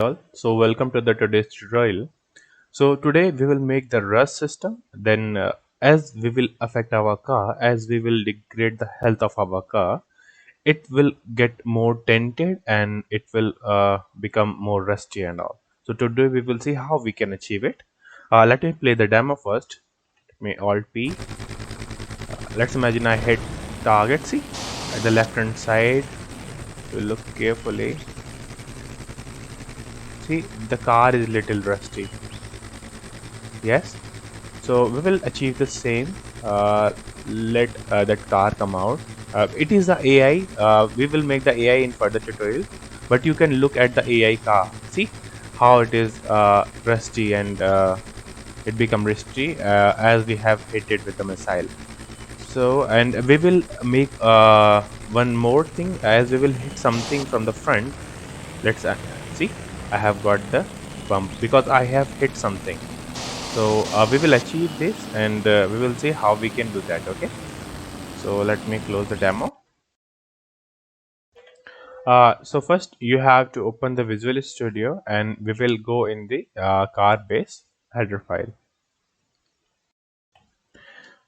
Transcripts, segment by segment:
All. So welcome to the today's tutorial. So today we will make the rust system. Then as we will affect our car, as we will degrade the health of our car, it will get more dented and it will become more rusty and all. So today we will see how we can achieve it. Let me play the demo first. Let me Alt P. Let's imagine I hit target. See at the left hand side. We look carefully. See the car is little rusty. Yes. So we will achieve the same. Let that car come out. It is the AI. We will make the AI in further tutorial, but you can look at the AI car. See how it is rusty and it become rusty as we have hit it with the missile. So and we will make one more thing as we will hit something from the front. Let's see. I have got the bump because I have hit something. So we will achieve this and we will see how we can do that. Okay, so let me close the demo. So first you have to open the Visual Studio and we will go in the car base header file.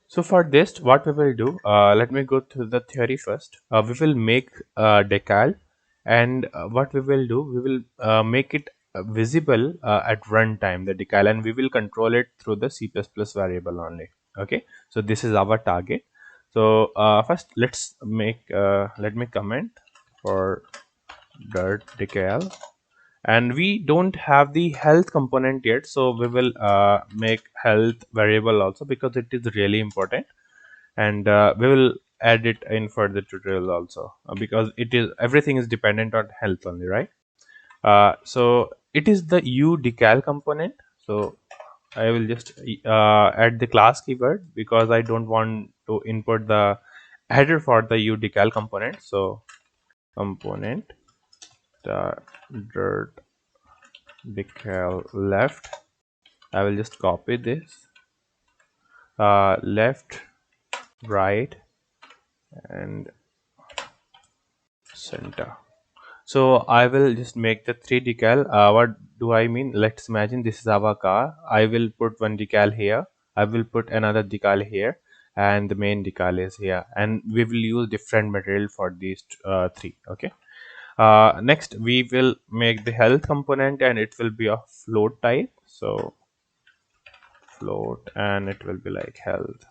So for this what we will do, let me go to the theory first. We will make decal, and what we will do, we will make it visible at runtime, the decal, and we will control it through the C++ variable only. Okay, so this is our target. So first let's make let me comment for dirt decal, and we don't have the health component yet, so we will make health variable also because it is really important, and we will add it in further tutorial also because it is everything is dependent on health only, right? So it is the u decal component. So I will just add the class keyword because I don't want to input the header for the u decal component. So component dirt decal left. I will just copy this left, right, and center. So I will just make the three decal. What do I mean? Let's imagine this is our car. I will put one decal here. I will put another decal here, and the main decal is here. And we will use different material for these three. Okay. Next, we will make the health component, and it will be a float type. So float, and it will be like health.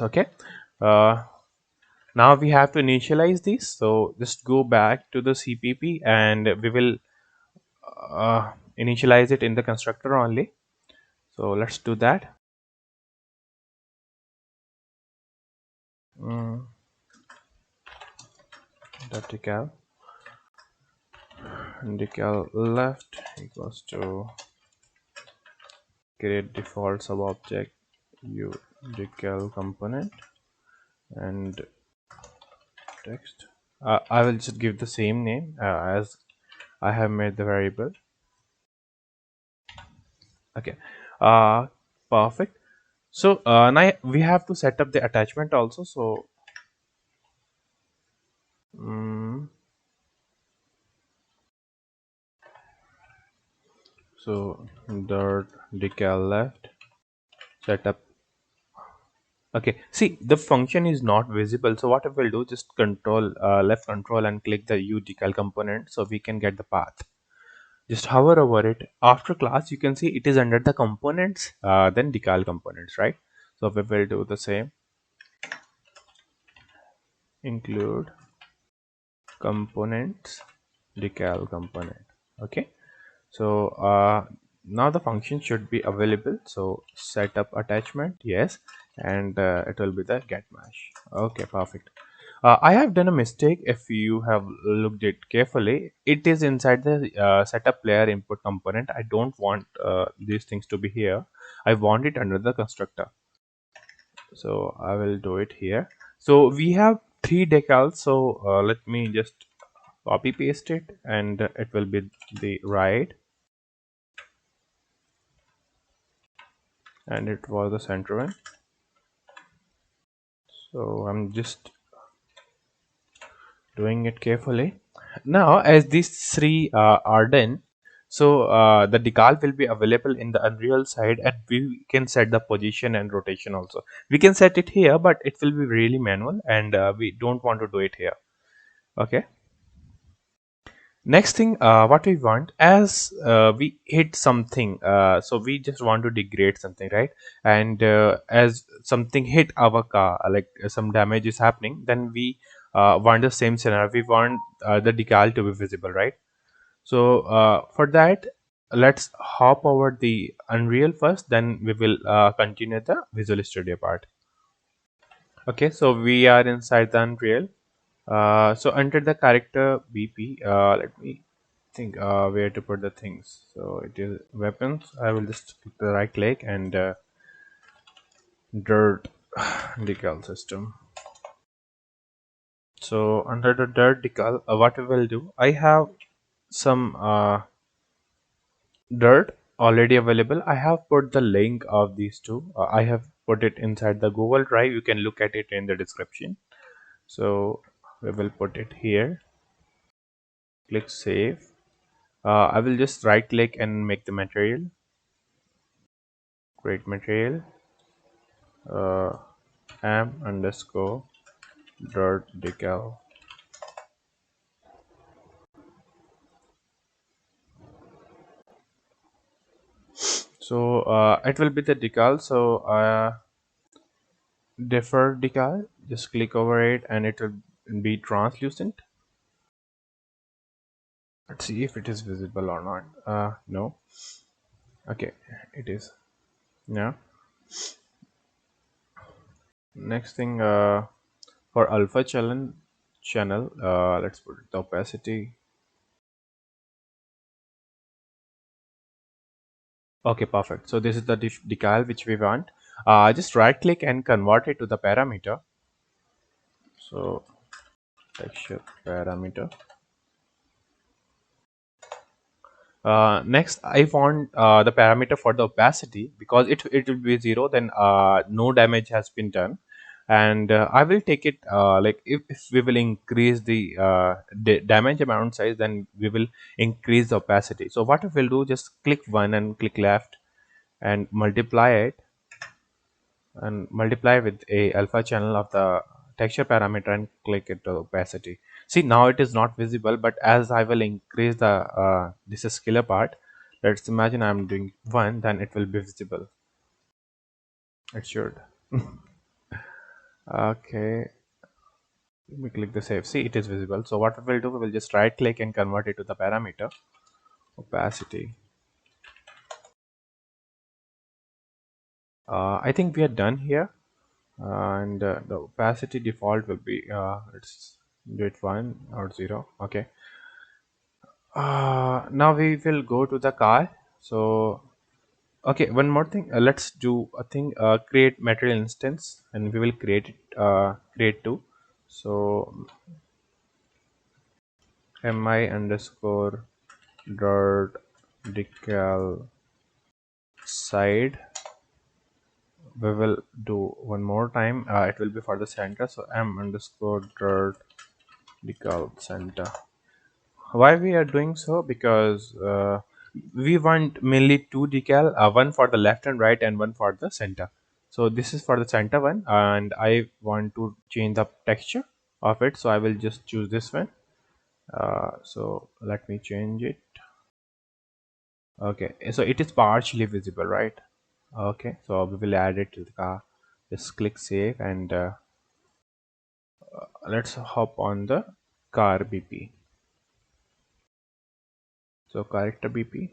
Okay. Uh, Now we have to initialize this. So just go back to the CPP and we will initialize it in the constructor only. So let's do that. Mm, decal decal left equals to create default sub object u decal component and text. I will just give the same name as I have made the variable. Okay, uh, perfect. So now we have to set up the attachment also. So mm, so dirt decal left setup. Okay, see the function is not visible, so what I will do, just control left control and click the u decal component so we can get the path. Just hover over it. After class you can see it is under the components, then decal components, right? So we will do the same, include components decal component. Okay, so now the function should be available. So set up attachment, yes, and it will be the get mesh. Okay, perfect. I have done a mistake. If you have looked it carefully, it is inside the setup layer input component. I don't want these things to be here. I want it under the constructor. So I will do it here. So we have three decals. So let me just copy paste it, and it will be the right, and it was the center one. So I'm just doing it carefully. Now, as these three are done, so the decal will be available in the Unreal side, and we can set the position and rotation also. We can set it here, but it will be really manual, and we don't want to do it here. Okay. Next thing, what we want as we hit something, so we just want to degrade something, right? And as something hit our car, like some damage is happening, then we want the same scenario. We want the decal to be visible, right? So for that, let's hop over the Unreal first, then we will continue the Visual Studio part. Okay, so we are inside the Unreal. So under the character BP, let me think where to put the things. So it is weapons. I will just click the right click and dirt decal system. So under the dirt decal, what we will do, I have some dirt already available. I have put the link of these two. I have put it inside the Google Drive. You can look at it in the description. So we will put it here. Click save. I will just right click and make the material. Create material. Uh, am underscore dirt decal. So it will be the decal. So defer decal. Just click over it and it will be translucent. Let's see if it is visible or not. No. Okay, it is. Yeah. Next thing, for alpha channel, let's put the opacity. Okay, perfect. So this is the decal which we want. Just right click and convert it to the parameter. So texture parameter. Next, I want the parameter for the opacity, because it will be 0, then no damage has been done. And I will take it like if we will increase the damage amount size, then we will increase the opacity. So what we will do, just click one and click left and multiply it, and multiply with a alpha channel of the texture parameter and click it to opacity. See, now it is not visible, but as I will increase the this scalar part, let's imagine I'm doing 1, then it will be visible. It should. Okay, let me click the save. See, it is visible. So what we will do, we will just right click and convert it to the parameter opacity. I think we are done here. And the opacity default will be let's do it 1 or 0. Okay. Now we will go to the car. So okay, one more thing. Let's do a thing. Create material instance, and we will create it. Create two. So mi underscore dirt decal side. We will do one more time. It will be for the center. So m underscore dirt decal center. Why we are doing so? Because we want mainly two decal, one for the left and right and one for the center. So this is for the center one, and I want to change the texture of it, so I will just choose this one. So let me change it. Okay, so it is partially visible, right? Okay, so we will add it to the car. Just click save, and let's hop on the car BP. So character BP,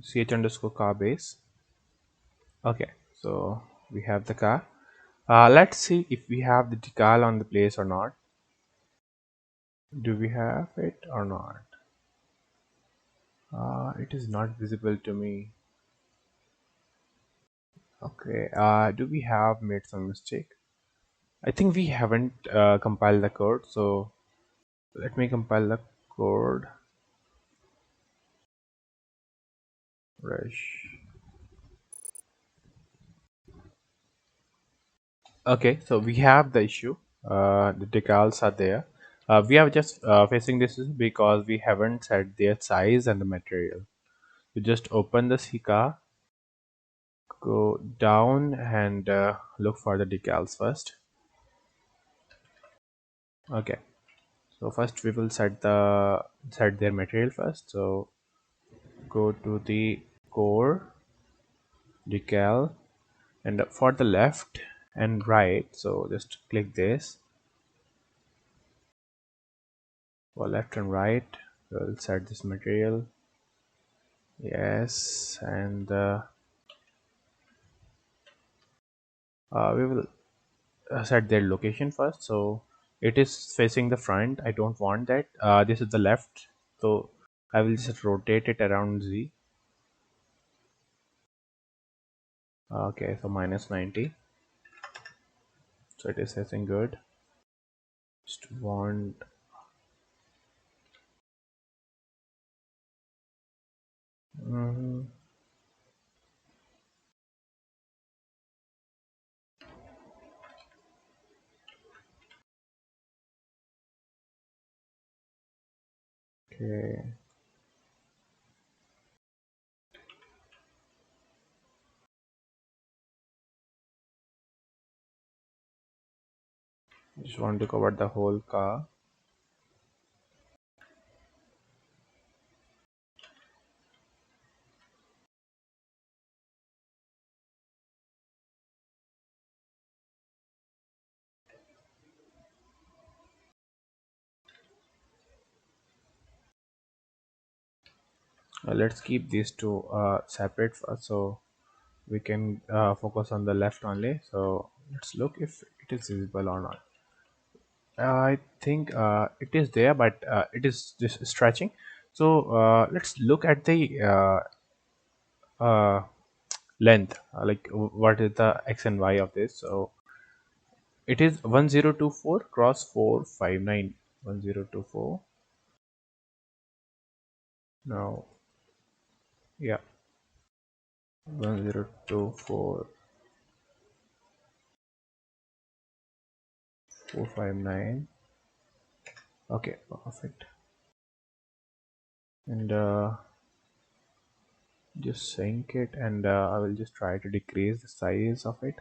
ch underscore car base. Okay, so we have the car. Let's see if we have the decal on the place or not. Do we have it or not? It is not visible to me. Okay, do we have made some mistake? I think we haven't compiled the code, so let me compile the code. Rush. Okay, so we have the issue. The decals are there. We are just facing this is because we haven't set their size and the material. You just open the Sika, go down and look for the decals first. Okay, so first we will set their material first. So go to the core decal, and for the left and right, so just click this for left and right. We'll set this material. Yes, and we will set their location first. So it is facing the front. I don't want that. This is the left, so I will just rotate it around Z. Okay, so minus 90, so it is facing good. Just want mhm, okay, just want to cover the whole car. Let's keep these two separate first, so we can focus on the left only. So let's look if it is visible or not. I think it is there, but it is just stretching. So let's look at the uh, length, like what is the x and y of this. So it is 1024 cross 459. 1024. Now, yeah, 1024 459. Okay, perfect. And just sync it, and I will just try to decrease the size of it.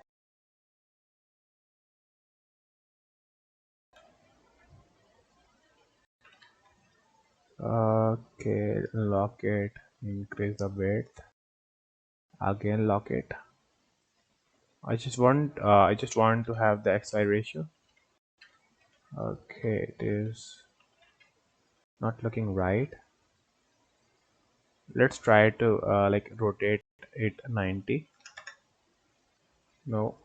Okay, lock it, increase the width, again lock it. I just want to have the XY ratio. Okay, it is not looking right. Let's try to like rotate it 90. No.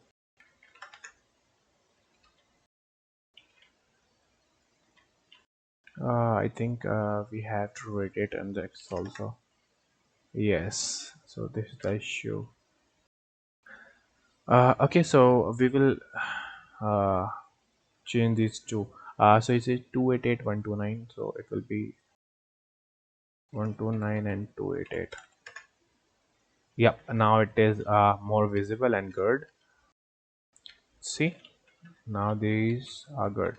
I think we have to rotate on the X also. Yes, so this is the issue. Okay, so we will uh, change these two. So it's a 288 129, so it will be 129 and 288. Yep, now it is more visible and good. See, now these are good.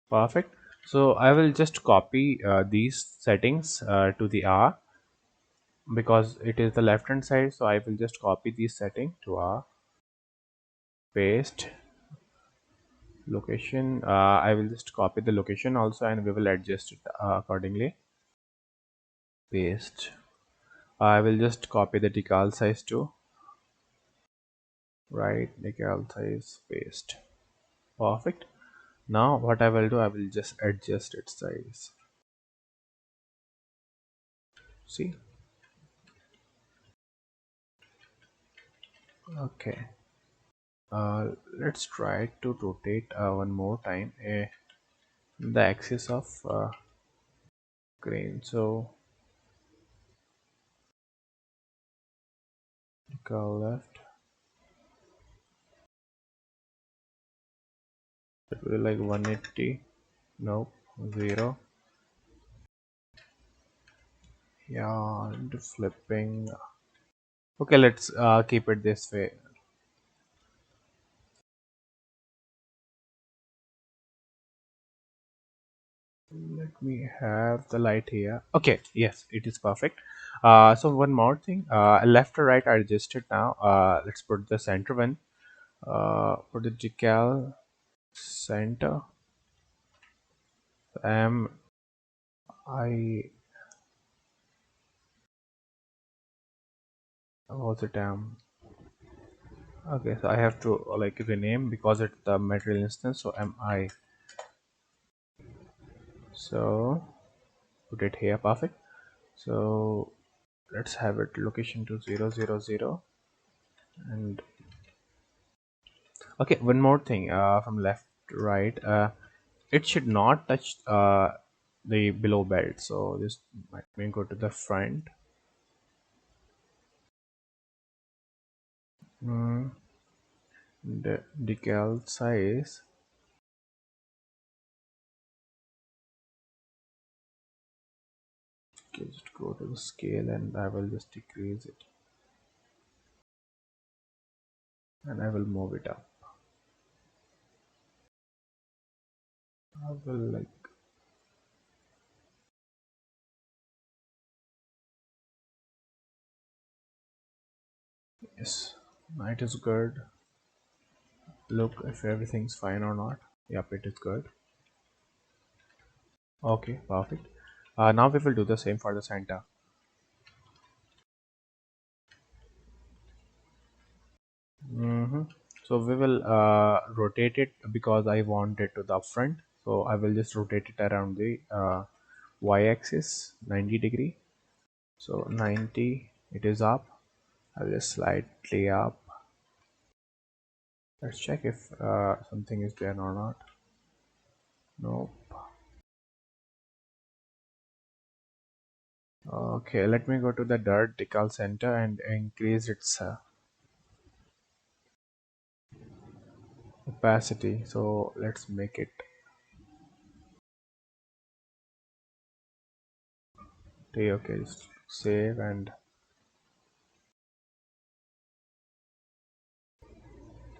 Perfect. So I will just copy these settings to the R, because it is the left hand side. So I will just copy these setting to R, paste location. I will just copy the location also, and we will adjust it accordingly. Paste. I will just copy the decal size too. Right, decal size, paste. Perfect. Now what I will do, I will just adjust its size. See. Okay. Let's try to rotate one more time the axis of crane. So go left. It will be like 180. Nope, 0. Yeah, and flipping. Okay, let's keep it this way. Let me have the light here. Okay, yes, it is perfect. So one more thing, left or right I adjusted now. Let's put the center one. Put the decal center. M I was it okay, so I have to like rename because it's the material instance. So MI. So put it here, perfect. So let's have it location to 000. And okay, one more thing, from left to right, it should not touch the below belt. So just let me go to the front. mm, the decal size, okay, just go to the scale and I will just decrease it and I will move it up. I will like, yes, it is good. Look if everything's fine or not. Yep, it is good. Okay, perfect. Now we will do the same for the center. hmm So we will rotate it because I want it to the front. So I will just rotate it around the y-axis 90 degree. So 90, it is up. I'll just slightly up. Let's check if something is there or not. No. Okay, let me go to the dirt decal center and increase its opacity. So let's make it okay. Just save and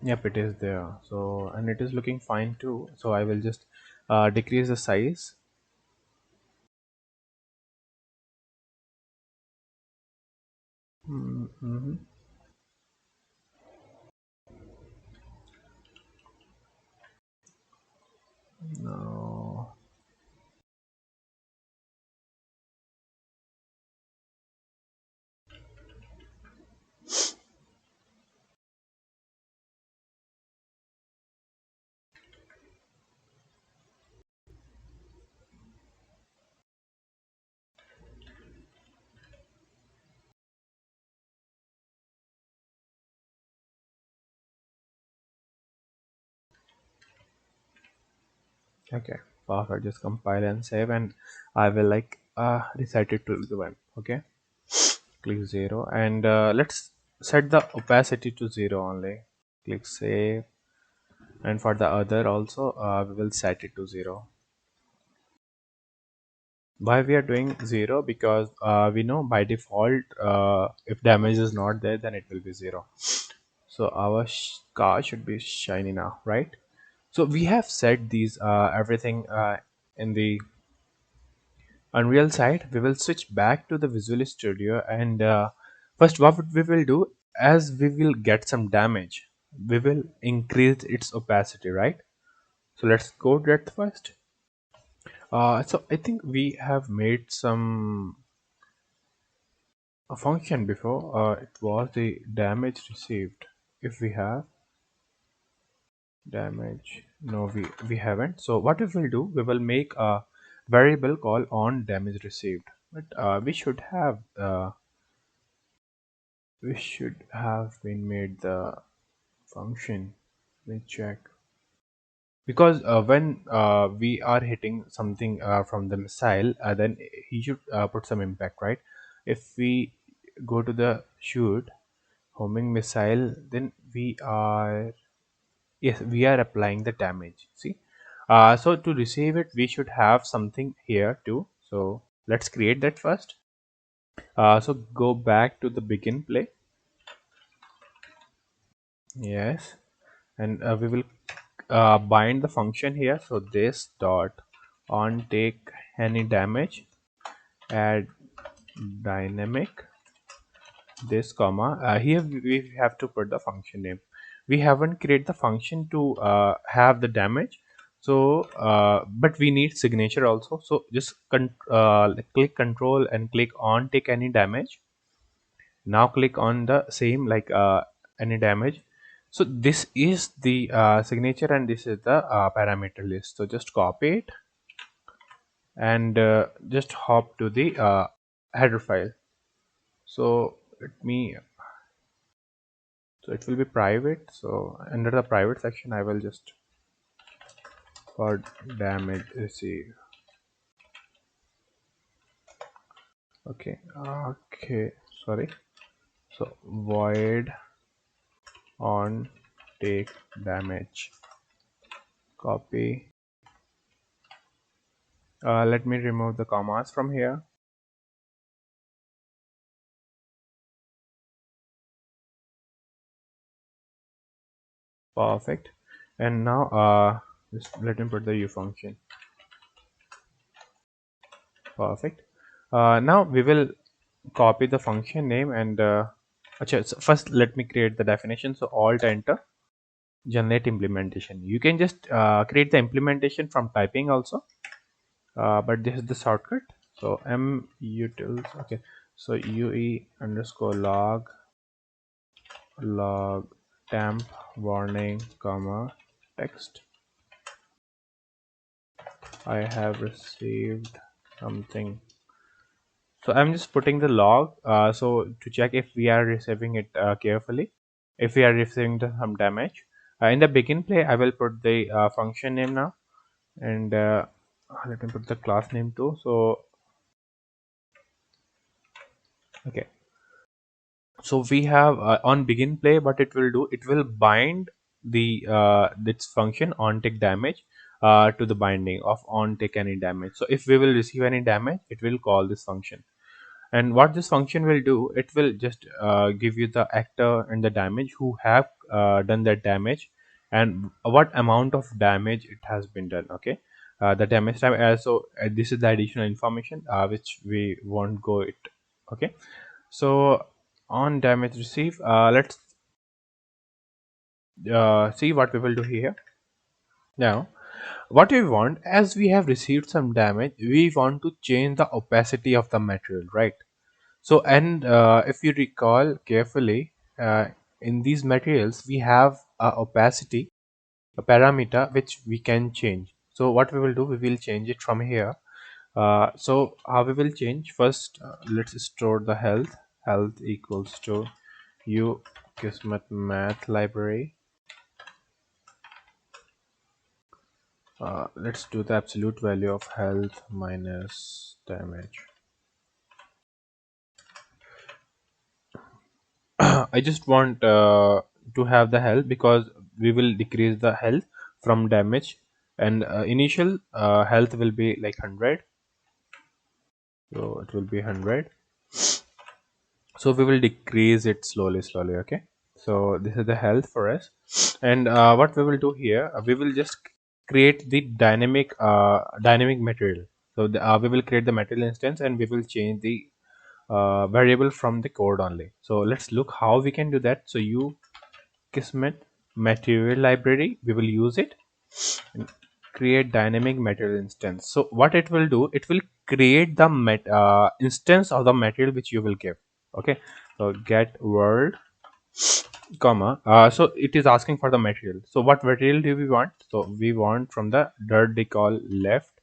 yep, it is there. So and it is looking fine too. So I will just decrease the size. Mm-hmm. No. Okay, perfect. Just compile and save, and I will like reset it to the one. Okay, click 0, and let's set the opacity to 0 only. Click save, and for the other also, we will set it to 0. Why we are doing 0? Because we know by default, if damage is not there, then it will be 0. So our car should be shiny now, right? So we have set these everything in the Unreal side. We will switch back to the Visual Studio, and first what we will do, as we will get some damage, we will increase its opacity, right? So let's go that first. So I think we have made some a function before. It was the damage received. If we have damage, no, we haven't. So what we will do, we will make a variable called on damage received. But we should have been made the function. Let me check. Because when we are hitting something from the missile, then he should put some impact, right? If we go to the shoot homing missile, then we are, yes, we are applying the damage. See, so to receive it, we should have something here too. So let's create that first. So go back to the begin play. Yes, and we will bind the function here. So this dot on take any damage, add dynamic this comma. Here we have to put the function name. We haven't created the function to have the damage, so but we need signature also. So just click control and click on take any damage. Now click on the same, like any damage. So this is the signature and this is the parameter list. So just copy it and just hop to the header file. So let me, so it will be private. So under the private section I will just for damage receive. Okay, okay, sorry. So void on take damage, copy. Let me remove the commas from here. Perfect. And now just let me put the u function. Perfect. Now we will copy the function name and so first let me create the definition. So alt enter generate implementation. You can just create the implementation from typing also, but this is the shortcut. So m utils. Okay, so ue underscore log temp warning comma text. I have received something. So I'm just putting the log so to check if we are receiving it carefully, if we are receiving some damage. In the begin play I will put the function name now, and let me put the class name too. So okay, so we have on begin play, what it will do, it will bind the this function on take damage to the binding of on take any damage. So if we will receive any damage, it will call this function. And what this function will do, it will just give you the actor and the damage who have done that damage and what amount of damage it has been done. Okay, the damage time. This is the additional information which we won't go it. Okay, so on damage receive, let's see what we will do here. Now what we want, as we have received some damage, we want to change the opacity of the material, right? So, and if you recall carefully, in these materials we have a opacity, a parameter which we can change. So what we will do, we will change it from here. So how we will change first, let's store the health equals to u kismet math library. Let's do the absolute value of health minus damage. I just want to have the health because we will decrease the health from damage, and initial health will be like 100. So it will be 100. So we will decrease it slowly. Okay, so this is the health for us. And what we will do here, we will just create the dynamic material. So we will create the material instance and we will change the variable from the code only. So let's look how we can do that. So you Kismet material library, we will use it and create dynamic material instance. So what it will do, it will create the instance of the material which you will give. Okay, so get world comma, so it is asking for the material. So what material do we want? So we want from the dirt decal left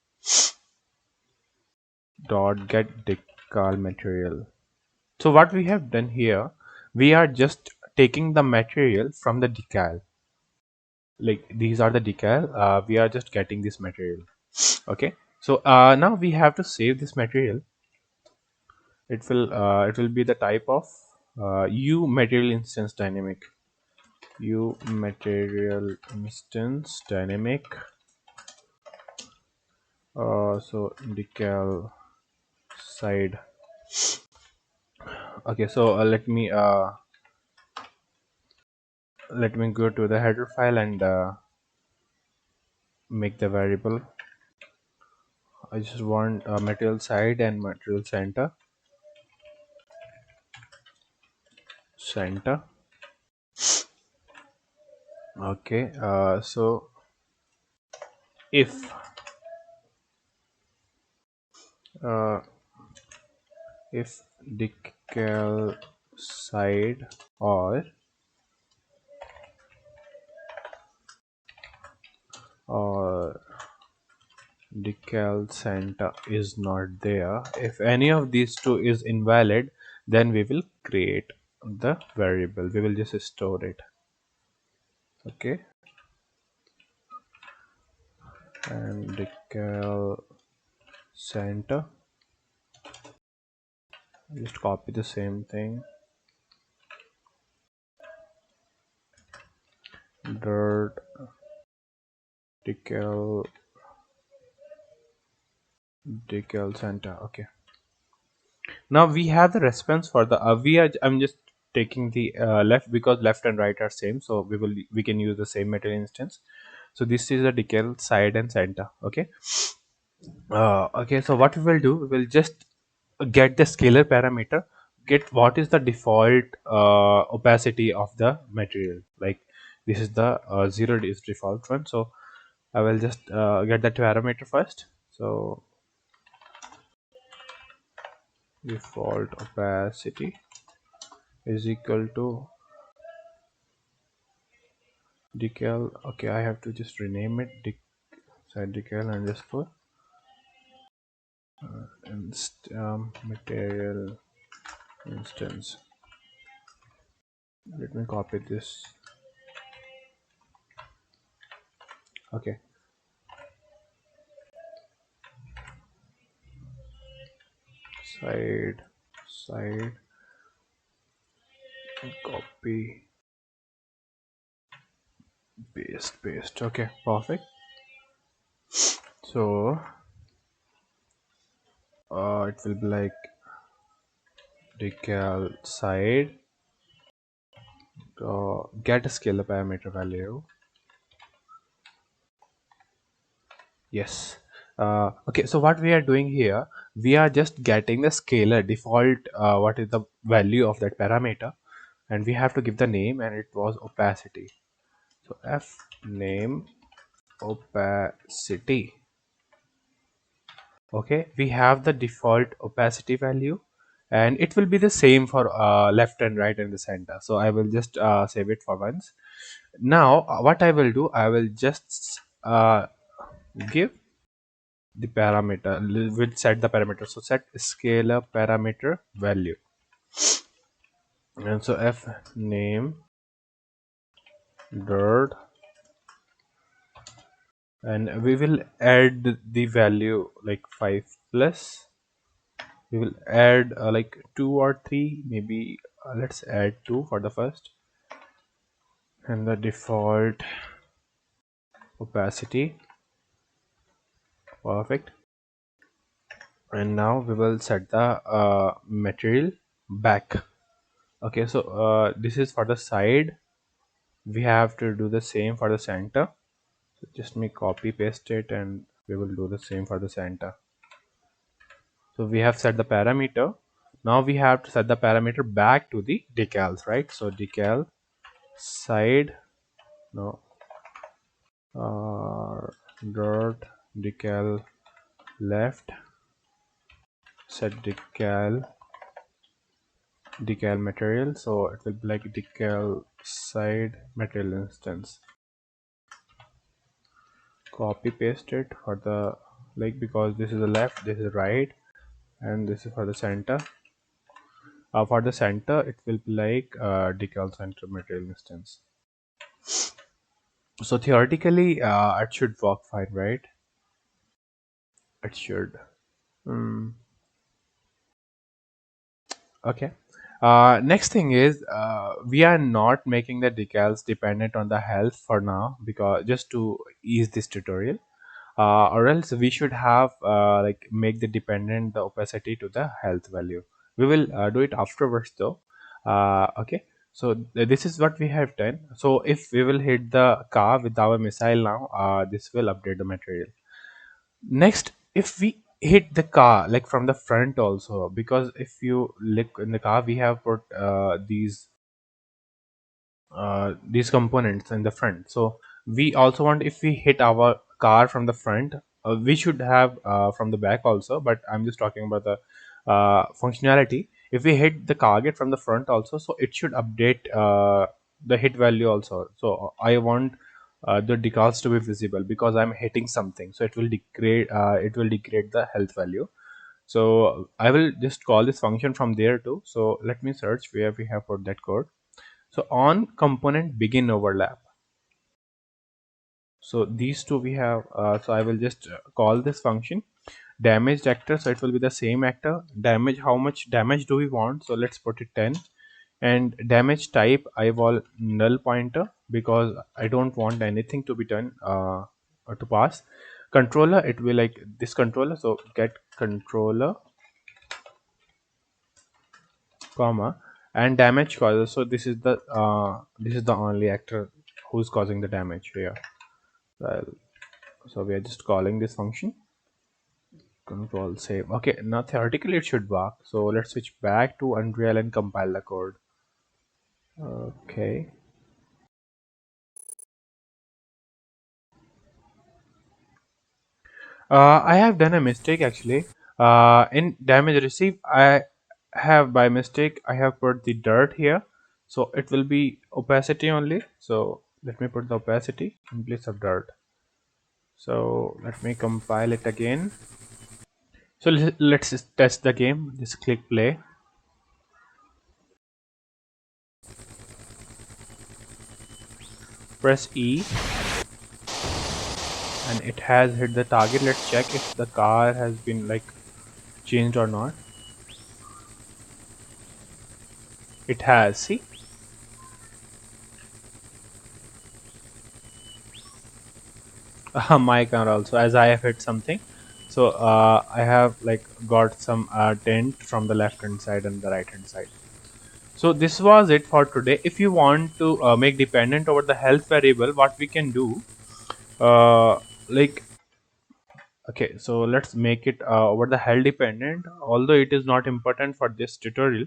dot get decal material. So what we have done here, we are just taking the material from the decal, like these are the decal. We are just getting this material. Okay, so now we have to save this material. It will be the type of u material instance dynamic, u material instance dynamic. So decal side. Okay, so let me go to the header file and make the variable I just want material side and material center. Okay, so if uh, if decal side or decal center is not there, if any of these two is invalid, then we will create the variable, we will just store it. Okay, and decal center, just copy the same thing, dirt decal center. Okay, now we have the response for the I'm just taking the left because left and right are same, so we can use the same material instance. So this is a decal side and center. Okay, okay, so what we will do, we will just get the scalar parameter, get what is the default opacity of the material. Like this is the 0 is default one, so I will just get that parameter first. So default opacity is equal to decal. Okay, I have to just rename it side decal underscore material instance. Let me copy this. Okay, side side copy paste. Okay, perfect. So it will be like decal side get a scalar parameter value. Yes. Okay, so what we are doing here, we are just getting the scalar default, what is the value of that parameter, and we have to give the name, and it was opacity. So f name opacity. Okay, we have the default opacity value, and it will be the same for left and right and the center. So I will just save it for once. Now what I will do, I will just give the parameter, will set the parameter. So set scalar parameter value, and so f name dirt, and we will add the value like 5 plus, we will add like 2 or 3 maybe, let's add 2 for the first, and the default opacity. Perfect. And now we will set the material back. Okay, so this is for the side, we have to do the same for the center. So just me copy paste it, and we will do the same for the center. So we have set the parameter. Now we have to set the parameter back to the decals, right? So decal side, no, dirt decal left, set decal material, so it will be like decal side material instance. Copy paste it for the, like, because this is the left, this is right, and this is for the center. For the center it will be like decal center material instance. So theoretically it should work fine, right? It should. Okay. Next thing is, we are not making the decals dependent on the health for now, because just to ease this tutorial, or else we should have like make the dependent the opacity to the health value. We will do it afterwards though. Okay. So this is what we have done. So if we will hit the car with our missile now, this will update the material. Next, if we hit the car like from the front also, because if you look in the car we have put these components in the front. So we also want, if we hit our car from the front, we should have from the back also, but I'm just talking about the functionality. If we hit the target from the front also, so it should update the hit value also. So I want the decals to be visible because I'm hitting something, so it will degrade the health value. So I will just call this function from there too. So let me search where we have put that code. So on component begin overlap. So these two we have. So I will just call this function damaged actor. So it will be the same actor. Damage. How much damage do we want? So let's put it 10. And damage type I will null pointer because I don't want anything to be done or to pass. Controller, it will like this controller. So get controller comma and damage causes. So this is the only actor who's causing the damage here. Well, so we are just calling this function control save. Okay, now theoretically it should work. So let's switch back to Unreal and compile the code. Okay. I have done a mistake actually. In damage received, I have by mistake I have put the dirt here, so it will be opacity only. So let me put the opacity in place of dirt. So let me compile it again. So let's just test the game. Just click play. Press E, and it has hit the target. Let's check if the car has been like changed or not. It has. See, my car also, as I have hit something. So I have like got some dent from the left hand side and the right hand side. So this was it for today. If you want to make dependent over the health variable, what we can do, uh, like okay, so let's make it over the health dependent, although it is not important for this tutorial.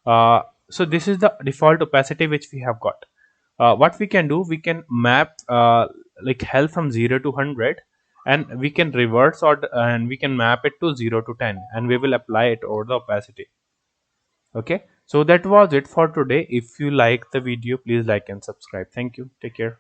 So this is the default opacity which we have got. What we can do, we can map like health from 0 to 100, and we can reverse or and we can map it to 0 to 10, and we will apply it over the opacity. Okay, so that was it for today. If you like the video, please like and subscribe. Thank you. Take care.